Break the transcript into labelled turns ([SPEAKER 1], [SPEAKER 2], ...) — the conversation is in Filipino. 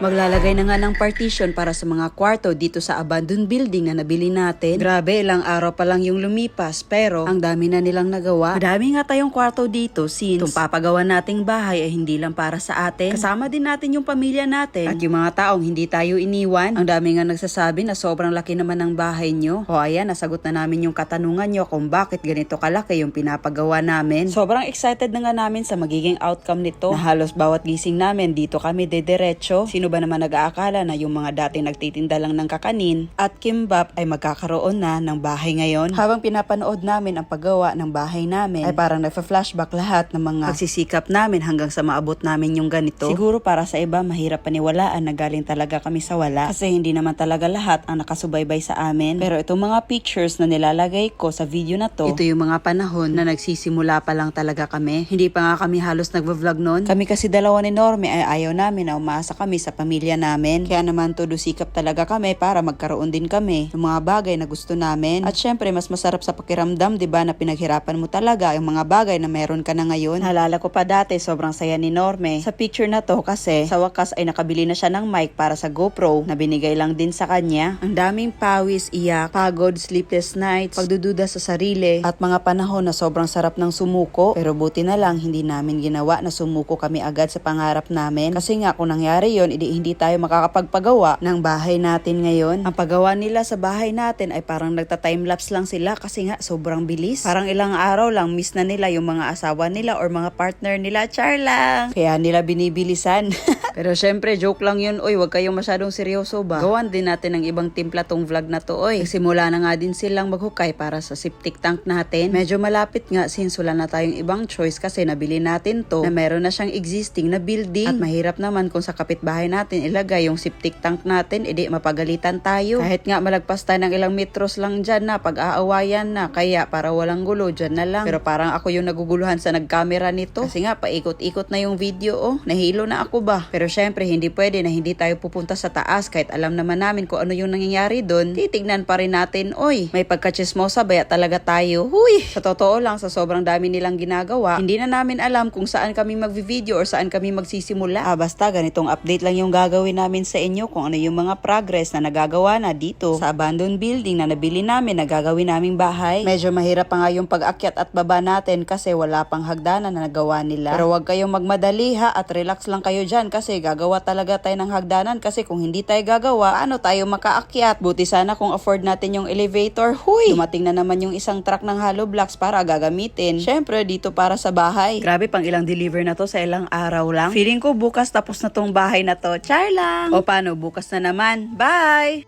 [SPEAKER 1] Maglalagay na nga ng partition para sa mga kwarto dito sa abandoned building na nabili natin. Grabe, ilang araw pa lang yung lumipas pero ang dami na nilang nagawa. Madami nga tayong kwarto dito since itong papagawa nating bahay ay hindi lang para sa atin. Kasama din natin yung pamilya natin at yung mga taong hindi tayo iniwan. Ang dami nga nagsasabi na sobrang laki naman ng bahay nyo. O ayan, nasagot na namin yung katanungan nyo kung bakit ganito kalaki yung pinapagawa namin. Sobrang excited na nga namin sa magiging outcome nito na halos bawat gising namin dito kami dediretso. Sino ba naman nag-aakala na yung mga dating nagtitinda lang ng kakanin at kimbap ay magkakaroon na ng bahay ngayon? Habang pinapanood namin ang paggawa ng bahay namin ay parang nagfa-flashback lahat ng mga pagsisikap namin hanggang sa maabot namin yung ganito. Siguro para sa iba mahirap paniwalaan na galing talaga kami sa wala kasi hindi naman talaga lahat ang nakasubaybay sa amin. Pero itong mga pictures na nilalagay ko sa video na to, ito yung mga panahon na nagsisimula pa lang talaga kami. Hindi pa nga kami halos nagvo-vlog noon. Kami kasi dalawa ni Norme ay ayaw namin na umaasa kami sa pamilya namin. Kaya naman todo sikap talaga kami para magkaroon din kami ng mga bagay na gusto namin. At syempre mas masarap sa pakiramdam, 'di ba, na pinaghirapan mo talaga yung mga bagay na meron ka na ngayon. Naalala ko pa dati sobrang saya ni Norme sa picture na to kasi sa wakas ay nakabili na siya ng mic para sa GoPro na binigay lang din sa kanya. Ang daming pawis, iyak, pagod, sleepless nights, pagdududa sa sarili at mga panahon na sobrang sarap ng sumuko. Pero buti na lang hindi namin ginawa na sumuko kami agad sa pangarap namin. Kasi nga kung nangyari yon, hindi tayo makakapagpagawa ng bahay natin ngayon. Ang paggawa nila sa bahay natin ay parang nagta-timelapse lang sila kasi nga sobrang bilis. Parang ilang araw lang miss na nila yung mga asawa nila or mga partner nila. Char lang! Kaya nila binibilisan. Pero syempre joke lang yun. Oy, wag kayong masyadong seryoso ba? Gawan din natin ng ibang timpla tong vlog na to. Oy, simula na nga din silang maghukay para sa septic tank natin. Medyo malapit nga since wala na tayong ibang choice kasi nabili natin to na meron na siyang existing na building. At mahirap naman kung sa kapitbahay natin ilagay yung septic tank natin, edi mapagalitan tayo. Kahit nga malagpas tayo ng ilang metros lang dyan na pag-aawayan na. Kaya para walang gulo dyan na lang. Pero parang ako yung naguguluhan sa nagkamera nito. Kasi nga paikot-ikot na yung video nahilo na ako ba. Pero syempre hindi pwede na hindi tayo pupunta sa taas kahit alam naman namin kung ano yung nangyayari doon. Titignan pa rin natin, oy, may pagka-chismosa baya talaga tayo. Huy! Sa totoo lang, sa sobrang dami nilang ginagawa, hindi na namin alam kung saan kami magvi-video or saan kami magsisimula. Basta ganitong update lang yung gagawin namin sa inyo kung ano yung mga progress na nagagawa na dito sa abandoned building na nabili namin na gagawin naming bahay. Medyo mahirap pa nga yung pag-akyat at baba natin kasi wala pang hagdanan na nagawa nila. Pero wag kayong magmadali at relax lang kayo dyan kasi gagawa talaga tayo ng hagdanan kasi kung hindi tayo gagawa, ano tayo makaakyat? Buti sana kung afford natin yung elevator. Huy! Dumating na naman yung isang truck ng hollow blocks para gagamitin. Syempre dito para sa bahay. Grabe, pang ilang deliver na to sa ilang araw lang. Feeling ko bukas tapos na tong bahay na to. Char lang! O paano, bukas na naman. Bye!